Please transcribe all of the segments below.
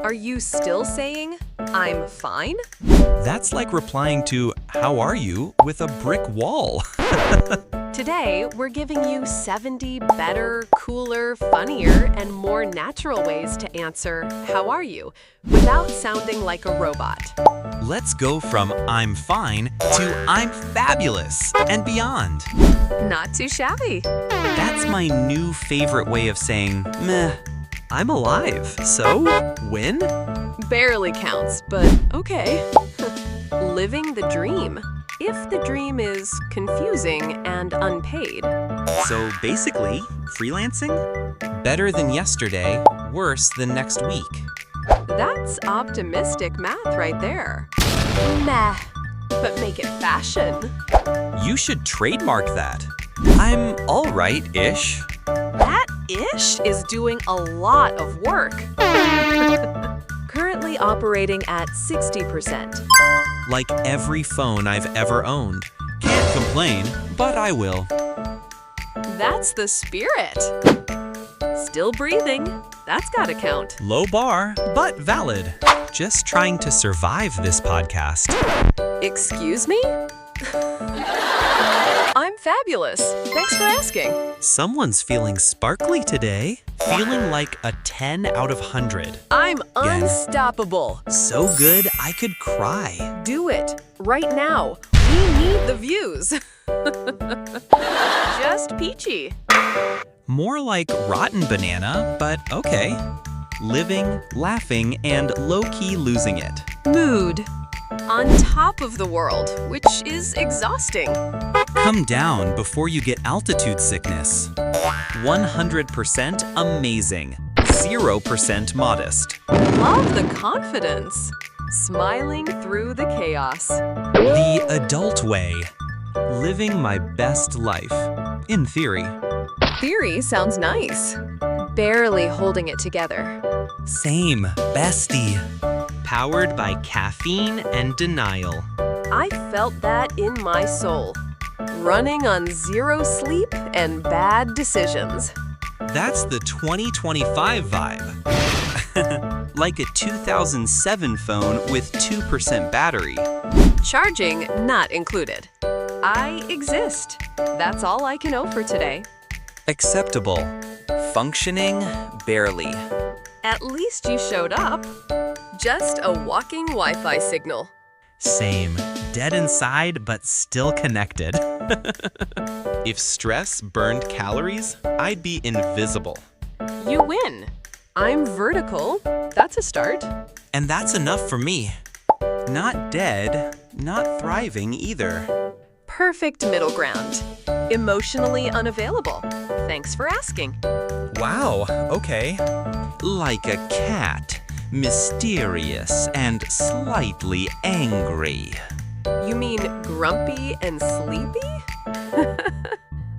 Are you still saying, I'm fine? That's like replying to, "How are you?" with a brick wall. Today, we're giving you 70 better, cooler, funnier, and more natural ways to answer, how are you, without sounding like a robot. Let's go from "I'm fine" to "I'm fabulous" and beyond. Not too shabby. That's my new favorite way of saying, meh, I'm alive, so when? Barely counts, but okay. Living the dream. If the dream is confusing and unpaid. So basically, freelancing? Better than yesterday, worse than next week. That's optimistic math right there. Meh, but make it fashion. You should trademark that. I'm alright-ish. That ish is doing a lot of work. Currently operating at 60%. Like every phone I've ever owned. Can't complain, but I will. That's the spirit. Still breathing. That's gotta count. Low bar, but valid. Just trying to survive this podcast. Excuse me? I'm fabulous. Thanks for asking. Someone's feeling sparkly today. Feeling like a 10 out of 100. I'm unstoppable. So good, I could cry. Do it right now. We need the views. Just peachy. More like rotten banana, but okay. Living, laughing, and low-key losing it. Mood. On top of the world, which is exhausting. Come down before you get altitude sickness. 100% amazing. 0% modest. Love the confidence. Smiling through the chaos. The adult way. Living my best life. In theory. Theory sounds nice. Barely holding it together. Same, bestie. Powered by caffeine and denial. I felt that in my soul. Running on 0 sleep and bad decisions. That's the 2025 vibe. Like a 2007 phone with 2% battery. Charging not included. I exist. That's all I can offer today. Acceptable. Functioning barely. At least you showed up. Just a walking Wi-Fi signal. Same. Dead inside, but still connected. If stress burned calories, I'd be invisible. You win. I'm vertical. That's a start. And that's enough for me. Not dead, not thriving either. Perfect middle ground. Emotionally unavailable. Thanks for asking. Wow, okay. Like a cat. Mysterious and slightly angry. You mean grumpy and sleepy?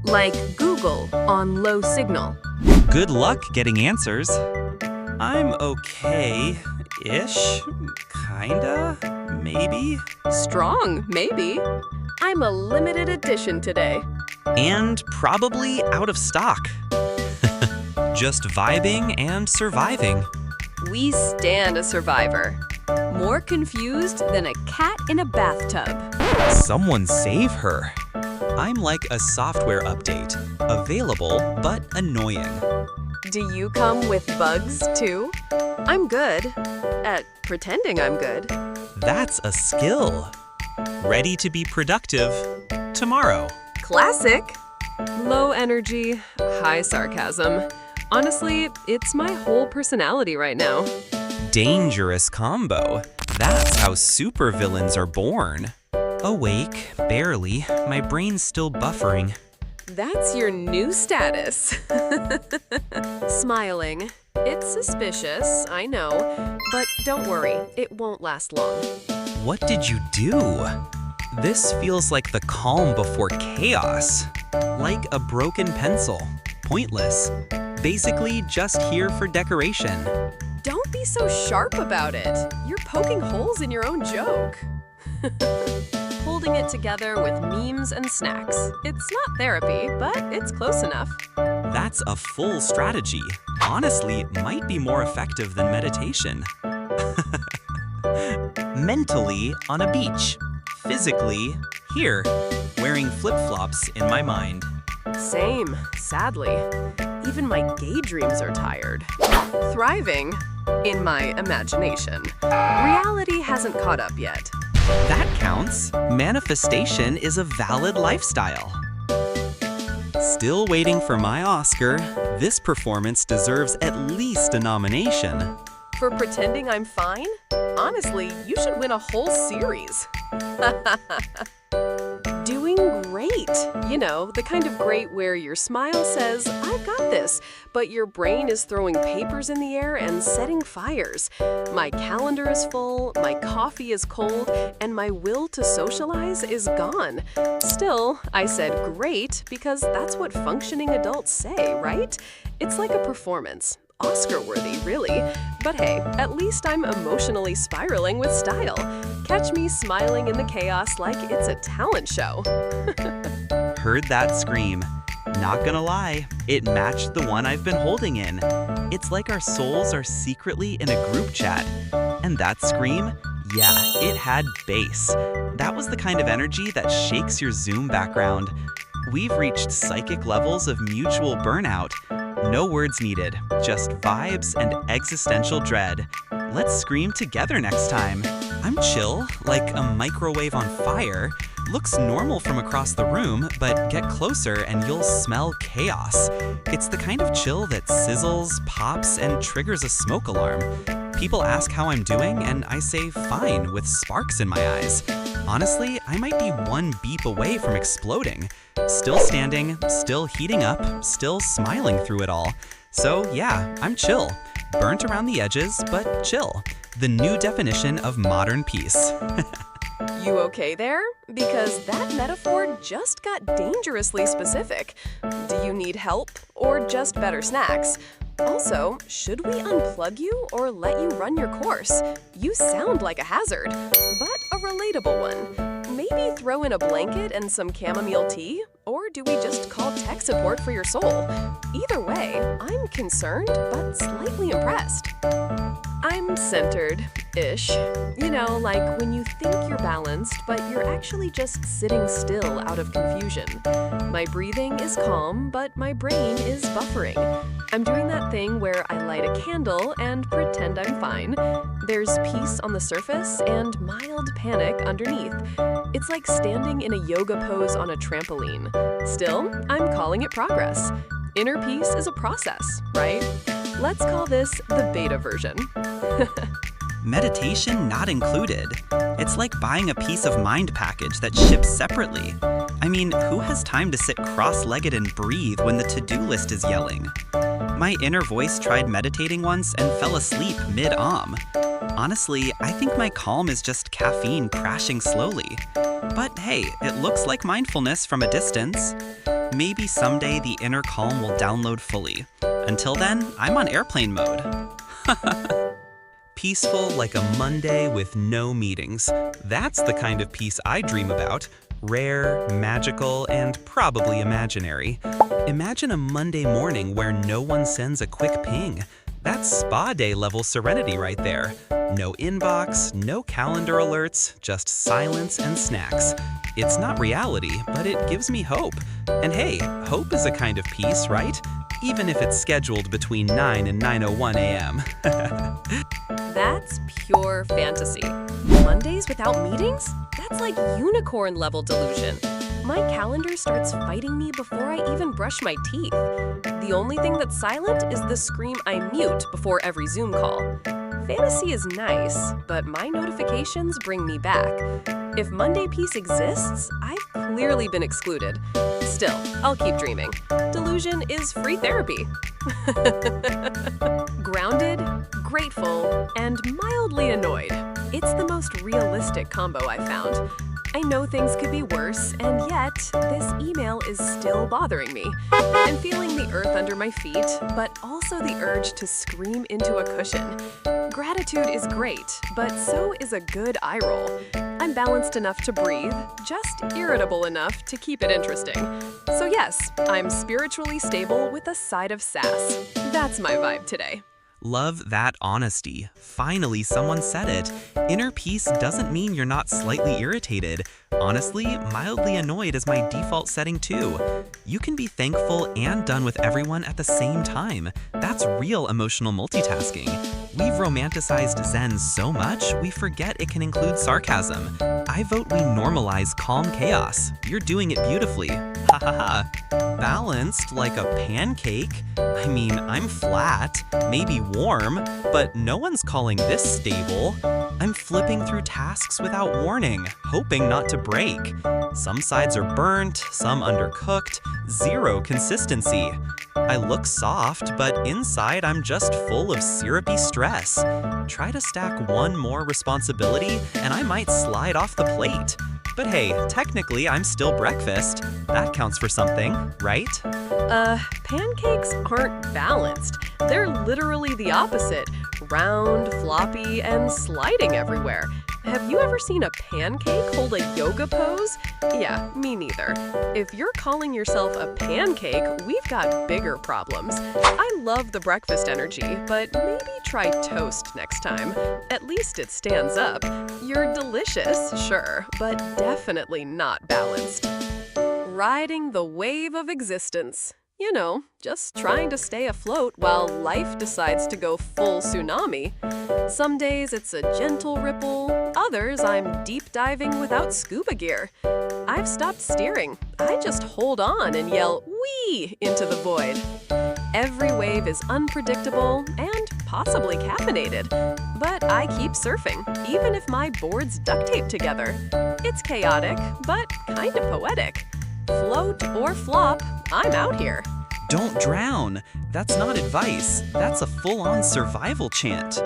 Like Google on low signal. Good luck getting answers. I'm okay-ish, kinda, maybe. Strong, maybe. I'm a limited edition today. And probably out of stock. Just vibing and surviving. We stand a survivor. More confused than a cat in a bathtub. Someone save her. I'm like a software update. Available, but annoying. Do you come with bugs, too? I'm good at pretending I'm good. That's a skill. Ready to be productive tomorrow. Classic. Low energy, high sarcasm. Honestly, it's my whole personality right now. Dangerous combo. That's how supervillains are born. Awake, barely. My brain's still buffering. That's your new status. Smiling. It's suspicious, I know, but don't worry, it won't last long. What did you do? This feels like the calm before chaos. Like a broken pencil. Pointless. Basically just here for decoration. Don't be so sharp about it. You're poking holes in your own joke. Holding it together with memes and snacks. It's not therapy, but it's close enough. That's a full strategy. Honestly, it might be more effective than meditation. Mentally on a beach. Physically here, wearing flip-flops in my mind. Same, sadly. Even my gay dreams are tired. Thriving in my imagination. Reality hasn't caught up yet. That counts. Manifestation is a valid lifestyle. Still waiting for my Oscar. This performance deserves at least a nomination. For pretending I'm fine? Honestly, you should win a whole series. Doing great. You know, the kind of great where your smile says, I've got this, but your brain is throwing papers in the air and setting fires. My calendar is full, my coffee is cold, and my will to socialize is gone. Still, I said great because that's what functioning adults say, right? It's like a performance. Oscar-worthy, really. But hey, at least I'm emotionally spiraling with style. Catch me smiling in the chaos like it's a talent show. Heard that scream. Not gonna lie, it matched the one I've been holding in. It's like our souls are secretly in a group chat. And that scream? Yeah, it had bass. That was the kind of energy that shakes your Zoom background. We've reached psychic levels of mutual burnout. No words needed, just vibes and existential dread. Let's scream together next time. I'm chill, like a microwave on fire. Looks normal from across the room, but get closer and you'll smell chaos. It's the kind of chill that sizzles, pops, and triggers a smoke alarm. People ask how I'm doing, and I say fine with sparks in my eyes. Honestly, I might be one beep away from exploding. Still standing, still heating up, still smiling through it all. So yeah, I'm chill. Burnt around the edges, but chill. The new definition of modern peace. You okay there? Because that metaphor just got dangerously specific. Do you need help or just better snacks? Also, should we unplug you or let you run your course? You sound like a hazard, but a relatable one. Maybe throw in a blanket and some chamomile tea? Or do we just call tech support for your soul? Either way, I'm concerned but slightly impressed. I'm centered-ish. You know, like when you think you're balanced, but you're actually just sitting still out of confusion. My breathing is calm, but my brain is buffering. I'm doing that thing where I light a candle and pretend I'm fine. There's peace on the surface and mild panic underneath. It's like standing in a yoga pose on a trampoline. Still, I'm calling it progress. Inner peace is a process, right? Let's call this the beta version. Meditation not included. It's like buying a peace of mind package that ships separately. I mean, who has time to sit cross-legged and breathe when the to-do list is yelling? My inner voice tried meditating once and fell asleep mid-om. Honestly, I think my calm is just caffeine crashing slowly. But hey, it looks like mindfulness from a distance. Maybe someday the inner calm will download fully. Until then, I'm on airplane mode. Peaceful like a Monday with no meetings. That's the kind of peace I dream about. Rare, magical, and probably imaginary. Imagine a Monday morning where no one sends a quick ping. That's spa day level serenity right there. No inbox, no calendar alerts, just silence and snacks. It's not reality, but it gives me hope. And hey, hope is a kind of peace, right? Even if it's scheduled between 9 and 9:01 a.m. That's pure fantasy. Mondays without meetings? That's like unicorn level delusion. My calendar starts fighting me before I even brush my teeth. The only thing that's silent is the scream I mute before every Zoom call. Fantasy is nice, but my notifications bring me back. If Monday peace exists, I've clearly been excluded. Still, I'll keep dreaming. Delusion is free therapy. Grounded, grateful, and mildly annoyed. It's the most realistic combo I've found. I know things could be worse, and yet this email is still bothering me. I'm feeling the earth under my feet, but also the urge to scream into a cushion. Gratitude is great, but so is a good eye roll. I'm balanced enough to breathe, just irritable enough to keep it interesting. So yes, I'm spiritually stable with a side of sass. That's my vibe today. Love that honesty. Finally, someone said it. Inner peace doesn't mean you're not slightly irritated. Honestly, mildly annoyed is my default setting too. You can be thankful and done with everyone at the same time. That's real emotional multitasking. We've romanticized Zen so much, we forget it can include sarcasm. I vote we normalize calm chaos. You're doing it beautifully. Ha ha ha. Balanced like a pancake? I mean, I'm flat, maybe warm, but no one's calling this stable. I'm flipping through tasks without warning, hoping not to break. Some sides are burnt, some undercooked, zero consistency. I look soft, but inside I'm just full of syrupy stress. Try to stack one more responsibility, and I might slide off the plate. But hey, technically I'm still breakfast. That counts for something, right? Pancakes aren't balanced. They're literally the opposite. Round, floppy, and sliding everywhere. Have you ever seen a pancake hold a yoga pose? Yeah, me neither. If you're calling yourself a pancake, we've got bigger problems. I love the breakfast energy, but maybe try toast next time. At least it stands up. You're delicious, sure, but definitely not balanced. Riding the wave of existence. You know, just trying to stay afloat while life decides to go full tsunami. Some days it's a gentle ripple, others I'm deep diving without scuba gear. I've stopped steering. I just hold on and yell "wee" into the void. Every wave is unpredictable and possibly caffeinated, but I keep surfing, even if my board's duct taped together. It's chaotic, but kinda poetic. Float or flop, I'm out here. Don't drown. That's not advice. That's a full-on survival chant.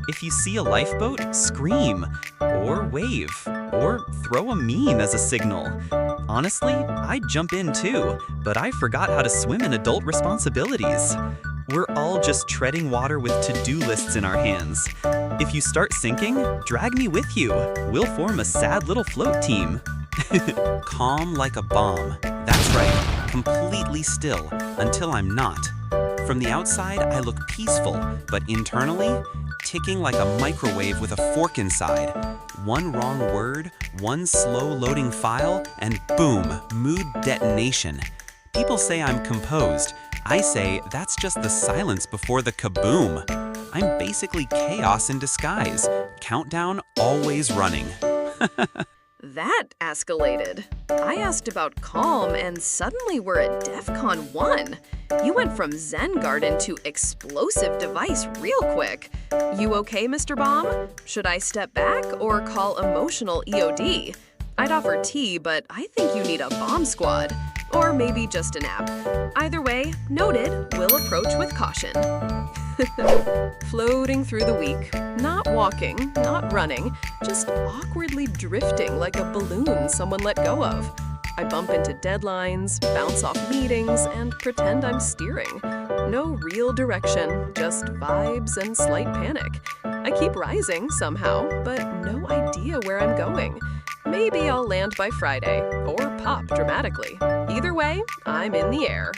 If you see a lifeboat, scream, or wave, or throw a meme as a signal. Honestly, I'd jump in too, but I forgot how to swim in adult responsibilities. We're all just treading water with to-do lists in our hands. If you start sinking, drag me with you. We'll form a sad little float team. Calm like a bomb. That's right, completely still until I'm not. From the outside, I look peaceful, but internally, ticking like a microwave with a fork inside. One wrong word, one slow-loading file, and boom, mood detonation. People say I'm composed. I say that's just the silence before the kaboom. I'm basically chaos in disguise. Countdown always running. That escalated. I asked about calm, and suddenly we're at DEFCON 1. You went from Zen garden to explosive device real quick. You okay, Mr. Bomb? Should I step back or call emotional EOD? I'd offer tea, but I think you need a bomb squad. Or maybe just a nap. Either way, noted, we'll approach with caution. Floating through the week. Not walking, not running, just awkwardly drifting like a balloon someone let go of. I bump into deadlines, bounce off meetings, and pretend I'm steering. No real direction, just vibes and slight panic. I keep rising somehow, but no idea where I'm going. Maybe I'll land by Friday, or pop dramatically. Either way, I'm in the air.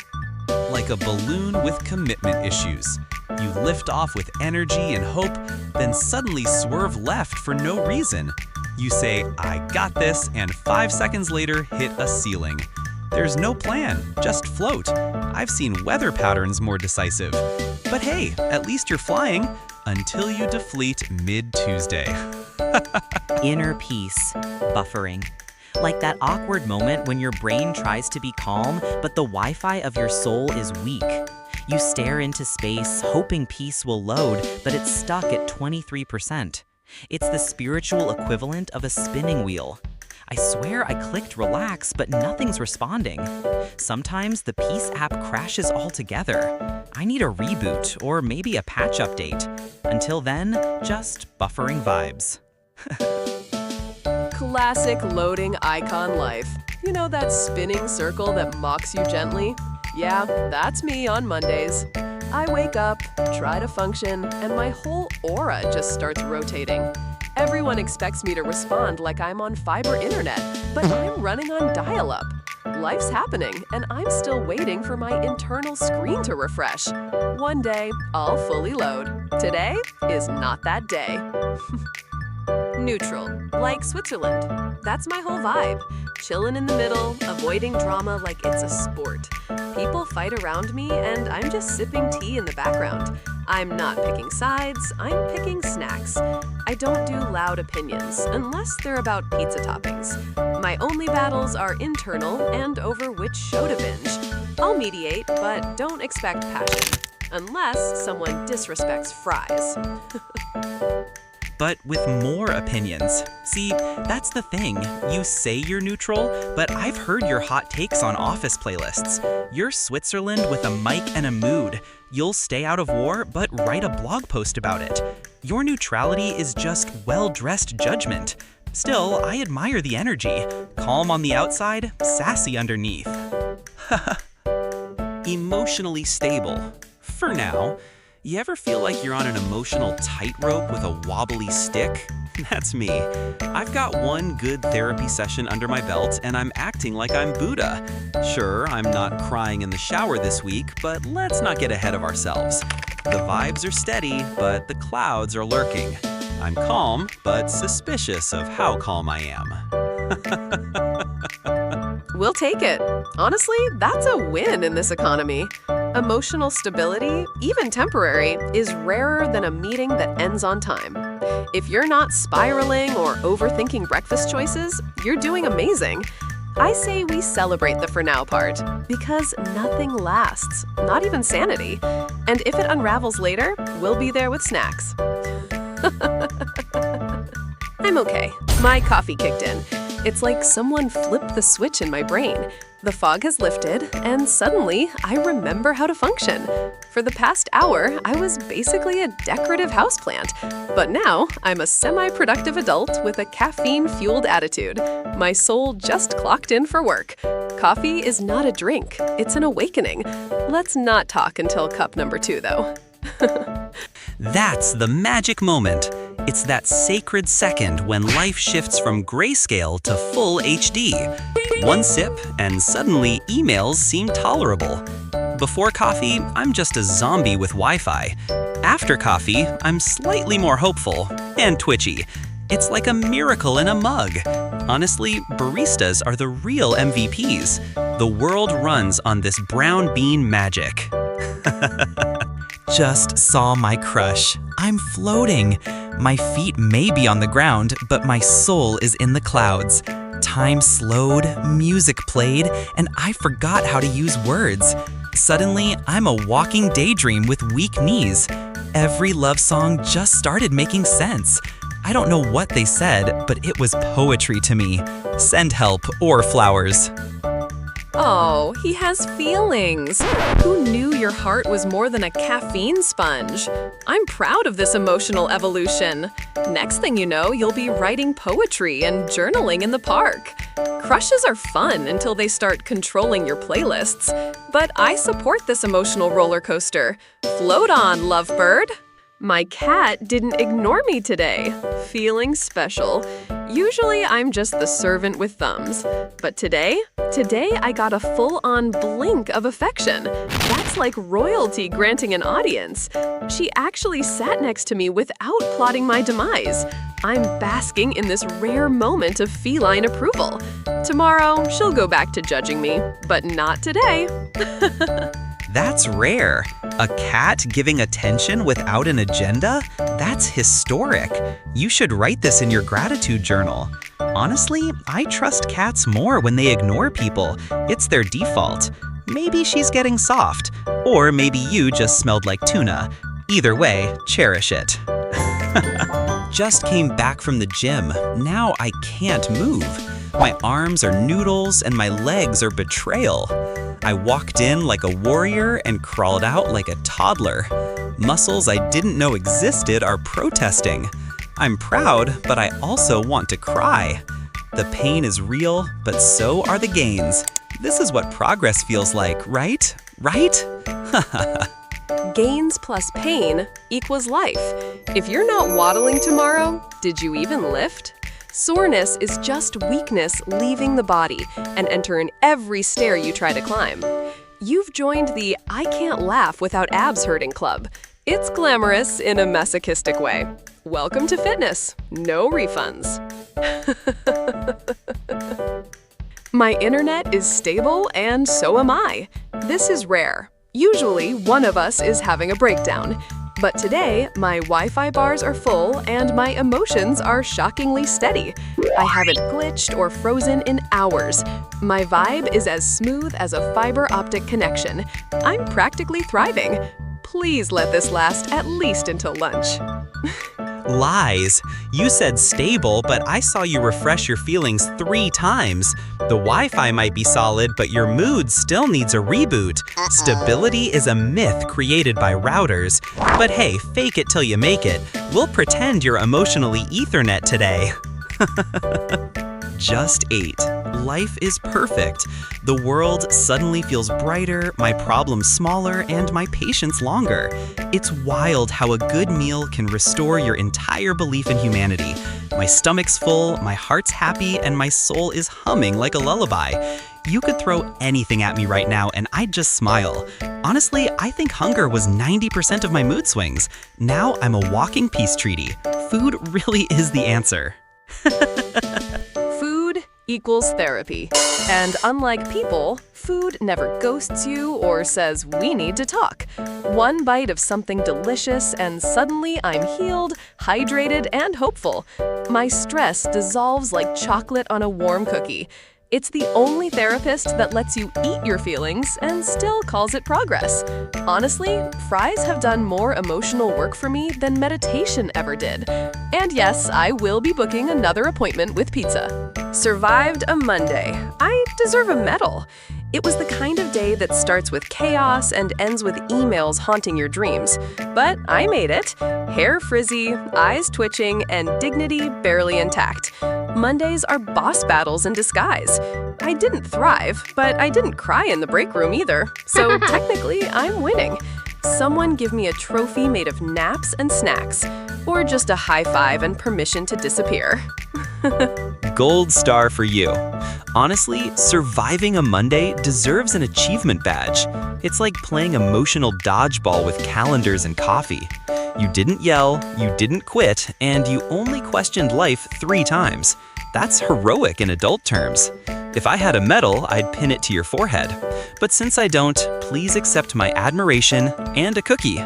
Like a balloon with commitment issues. You lift off with energy and hope, then suddenly swerve left for no reason. You say, "I got this," and 5 seconds later hit a ceiling. There's no plan, just float. I've seen weather patterns more decisive. But hey, at least you're flying, until you deflate mid-Tuesday. Inner peace, buffering. Like that awkward moment when your brain tries to be calm, but the Wi-Fi of your soul is weak. You stare into space, hoping peace will load, but it's stuck at 23%. It's the spiritual equivalent of a spinning wheel. I swear I clicked relax, but nothing's responding. Sometimes the Peace app crashes altogether. I need a reboot or maybe a patch update. Until then, just buffering vibes. Classic loading icon life. You know that spinning circle that mocks you gently? Yeah, that's me on Mondays. I wake up, try to function, and my whole aura just starts rotating. Everyone expects me to respond like I'm on fiber internet, but I'm running on dial-up. Life's happening, and I'm still waiting for my internal screen to refresh. One day, I'll fully load. Today is not that day. Neutral, like Switzerland. That's my whole vibe. Chillin' in the middle, avoiding drama like it's a sport. People fight around me, and I'm just sipping tea in the background. I'm not picking sides, I'm picking snacks. I don't do loud opinions, unless they're about pizza toppings. My only battles are internal and over which show to binge. I'll mediate, but don't expect passion. Unless someone disrespects fries. But with more opinions. See, that's the thing. You say you're neutral, but I've heard your hot takes on office playlists. You're Switzerland with a mic and a mood. You'll stay out of war, but write a blog post about it. Your neutrality is just well-dressed judgment. Still, I admire the energy. Calm on the outside, sassy underneath. Emotionally stable. For now. You ever feel like you're on an emotional tightrope with a wobbly stick? That's me. I've got one good therapy session under my belt and I'm acting like I'm Buddha. Sure, I'm not crying in the shower this week, but let's not get ahead of ourselves. The vibes are steady, but the clouds are lurking. I'm calm, but suspicious of how calm I am. We'll take it. Honestly, that's a win in this economy. Emotional stability, even temporary, is rarer than a meeting that ends on time. If you're not spiraling or overthinking breakfast choices, you're doing amazing. I say we celebrate the for now part, because nothing lasts, not even sanity. And if it unravels later, we'll be there with snacks. I'm okay. My coffee kicked in. It's like someone flipped the switch in my brain. The fog has lifted, and suddenly I remember how to function. For the past hour, I was basically a decorative houseplant, but now I'm a semi-productive adult with a caffeine-fueled attitude. My soul just clocked in for work. Coffee is not a drink, it's an awakening. Let's not talk until cup number 2, though. That's the magic moment. It's that sacred second when life shifts from grayscale to full HD. One sip, and suddenly emails seem tolerable. Before coffee, I'm just a zombie with Wi-Fi. After coffee, I'm slightly more hopeful and twitchy. It's like a miracle in a mug. Honestly, baristas are the real MVPs. The world runs on this brown bean magic. Just saw my crush. I'm floating. My feet may be on the ground, but my soul is in the clouds. Time slowed, music played, and I forgot how to use words. Suddenly, I'm a walking daydream with weak knees. Every love song just started making sense. I don't know what they said, but it was poetry to me. Send help or flowers. Oh, he has feelings. Who knew your heart was more than a caffeine sponge? I'm proud of this emotional evolution. Next thing you know, you'll be writing poetry and journaling in the park. Crushes are fun until they start controlling your playlists. But I support this emotional roller coaster. Float on, lovebird. My cat didn't ignore me today. Feeling special. Usually I'm just the servant with thumbs. But today I got a full-on blink of affection. That's like royalty granting an audience. She actually sat next to me without plotting my demise. I'm basking in this rare moment of feline approval. Tomorrow, she'll go back to judging me, but not today. That's rare. A cat giving attention without an agenda? That's historic. You should write this in your gratitude journal. Honestly, I trust cats more when they ignore people. It's their default. Maybe she's getting soft. Or maybe you just smelled like tuna. Either way, cherish it. Just came back from the gym. Now I can't move. My arms are noodles and my legs are betrayal. I walked in like a warrior and crawled out like a toddler. Muscles I didn't know existed are protesting. I'm proud, but I also want to cry. The pain is real, but so are the gains. This is what progress feels like, right? Right? Gains plus pain equals life. If you're not waddling tomorrow, did you even lift? Soreness is just weakness leaving the body and entering every stair you try to climb. You've joined the I can't laugh without abs hurting club. It's glamorous in a masochistic way. Welcome to fitness. No refunds. My internet is stable and so am I. This is rare. Usually, one of us is having a breakdown. But today, my Wi-Fi bars are full and my emotions are shockingly steady. I haven't glitched or frozen in hours. My vibe is as smooth as a fiber optic connection. I'm practically thriving. Please let this last at least until lunch. Lies. You said stable, but I saw you refresh your feelings 3 times. The Wi-Fi might be solid, but your mood still needs a reboot. Stability is a myth created by routers. But hey, fake it till you make it. We'll pretend you're emotionally Ethernet today. Just 8. Life is perfect. The world suddenly feels brighter, my problems smaller, and my patience longer. It's wild how a good meal can restore your entire belief in humanity. My stomach's full, my heart's happy, and my soul is humming like a lullaby. You could throw anything at me right now and I'd just smile. Honestly, I think hunger was 90% of my mood swings. Now I'm a walking peace treaty. Food really is the answer. Food equals therapy. And unlike people, food never ghosts you or says we need to talk. One bite of something delicious and suddenly I'm healed, hydrated, and hopeful. My stress dissolves like chocolate on a warm cookie. It's the only therapist that lets you eat your feelings and still calls it progress. Honestly, fries have done more emotional work for me than meditation ever did. And yes, I will be booking another appointment with pizza. Survived a Monday. I deserve a medal. It was the kind of day that starts with chaos and ends with emails haunting your dreams. But I made it. Hair frizzy, eyes twitching, and dignity barely intact. Mondays are boss battles in disguise. I didn't thrive, but I didn't cry in the break room either. So technically, I'm winning. Someone give me a trophy made of naps and snacks, or just a high five and permission to disappear. Gold star for you. Honestly, surviving a Monday deserves an achievement badge. It's like playing emotional dodgeball with calendars and coffee. You didn't yell, you didn't quit, and you only questioned life 3 times. That's heroic in adult terms. If I had a medal, I'd pin it to your forehead. But since I don't, please accept my admiration and a cookie.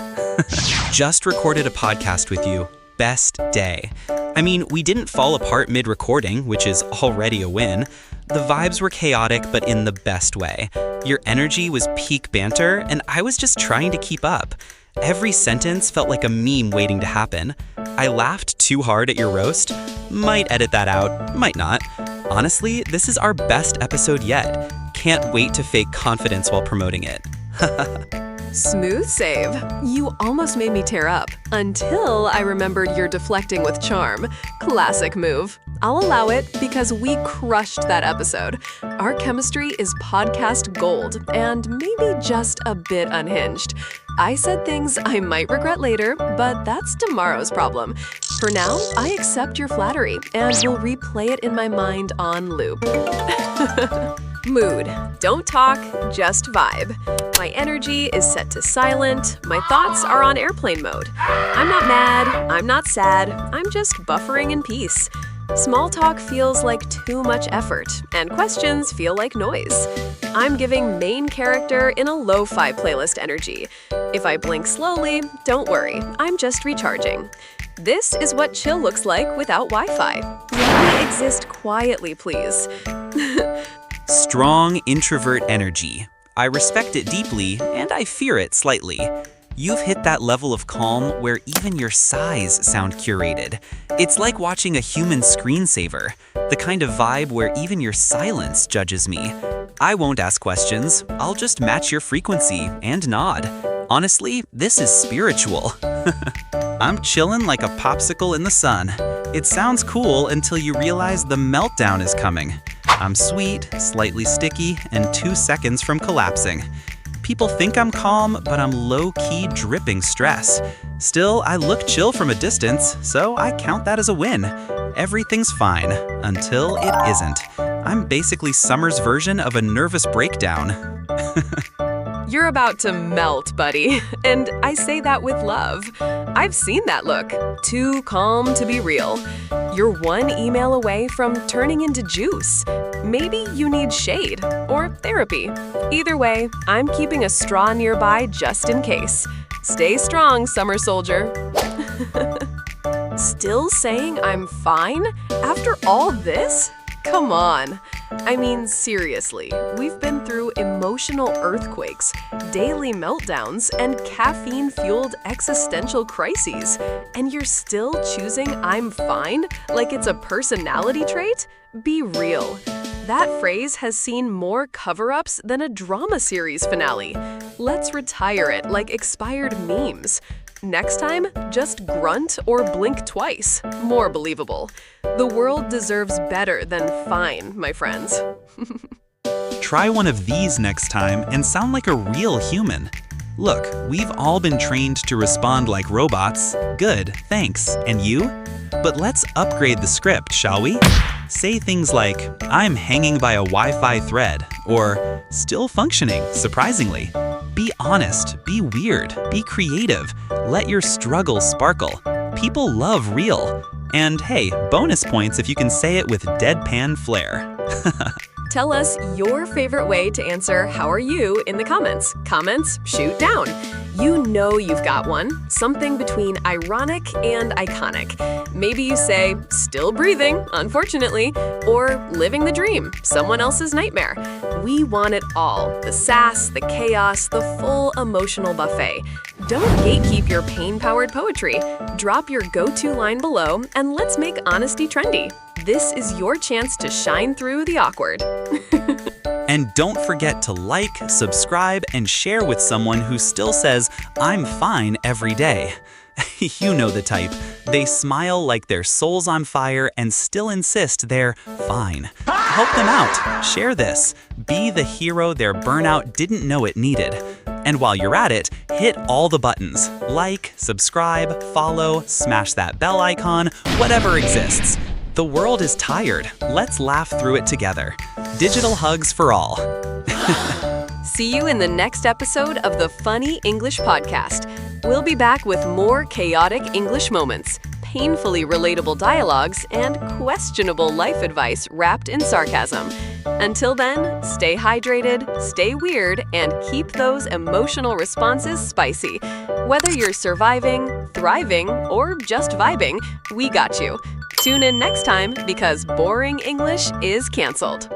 Just recorded a podcast with you. Best day. I mean, we didn't fall apart mid-recording, which is already a win. The vibes were chaotic, but in the best way. Your energy was peak banter, and I was just trying to keep up. Every sentence felt like a meme waiting to happen. I laughed too hard at your roast. Might edit that out, might not. Honestly, this is our best episode yet. Can't wait to fake confidence while promoting it. Smooth save. You almost made me tear up, until I remembered you're deflecting with charm. Classic move. I'll allow it because we crushed that episode. Our chemistry is podcast gold and maybe just a bit unhinged. I said things I might regret later, but that's tomorrow's problem. For now, I accept your flattery and will replay it in my mind on loop. Mood. Don't talk, just vibe. My energy is set to silent. My thoughts are on airplane mode. I'm not mad. I'm not sad. I'm just buffering in peace. Small talk feels like too much effort, and questions feel like noise. I'm giving main character in a lo-fi playlist energy. If I blink slowly, don't worry. I'm just recharging. This is what chill looks like without Wi-Fi. Let me exist quietly, please. Strong introvert energy. I respect it deeply, and I fear it slightly. You've hit that level of calm where even your sighs sound curated. It's like watching a human screensaver, the kind of vibe where even your silence judges me. I won't ask questions, I'll just match your frequency and nod. Honestly, this is spiritual. I'm chillin' like a popsicle in the sun. It sounds cool until you realize the meltdown is coming. I'm sweet, slightly sticky, and 2 seconds from collapsing. People think I'm calm, but I'm low-key dripping stress. Still, I look chill from a distance, so I count that as a win. Everything's fine, until it isn't. I'm basically Summer's version of a nervous breakdown. You're about to melt, buddy. And I say that with love. I've seen that look. Too calm to be real. You're one email away from turning into juice. Maybe you need shade or therapy. Either way, I'm keeping a straw nearby just in case. Stay strong, summer soldier. Still saying I'm fine after all this? Come on. I mean, seriously, we've been through emotional earthquakes, daily meltdowns, and caffeine-fueled existential crises, and you're still choosing I'm fine like it's a personality trait? Be real. That phrase has seen more cover-ups than a drama series finale. Let's retire it like expired memes. Next time, just grunt or blink twice. More believable. The world deserves better than fine, my friends. Try one of these next time and sound like a real human. Look, we've all been trained to respond like robots. Good, thanks. And you? But let's upgrade the script, shall we? Say things like, I'm hanging by a Wi-Fi thread, or still functioning, surprisingly. Be honest, be weird, be creative. Let your struggle sparkle. People love real. And hey, bonus points if you can say it with deadpan flair. Tell us your favorite way to answer how are you in the comments. Comments, shoot down. You know you've got one. Something between ironic and iconic. Maybe you say, still breathing, unfortunately, or living the dream, someone else's nightmare. We want it all. The sass, the chaos, the full emotional buffet. Don't gatekeep your pain-powered poetry. Drop your go-to line below and let's make honesty trendy. This is your chance to shine through the awkward. And don't forget to like, subscribe, and share with someone who still says, I'm fine every day. You know the type. They smile like their soul's on fire and still insist they're fine. Help them out. Share this. Be the hero their burnout didn't know it needed. And while you're at it, hit all the buttons. Like, subscribe, follow, smash that bell icon, whatever exists. The world is tired. Let's laugh through it together. Digital hugs for all. See you in the next episode of the Funny English Podcast. We'll be back with more chaotic English moments, painfully relatable dialogues, and questionable life advice wrapped in sarcasm. Until then, stay hydrated, stay weird, and keep those emotional responses spicy. Whether you're surviving, thriving, or just vibing, we got you. Tune in next time because boring English is canceled.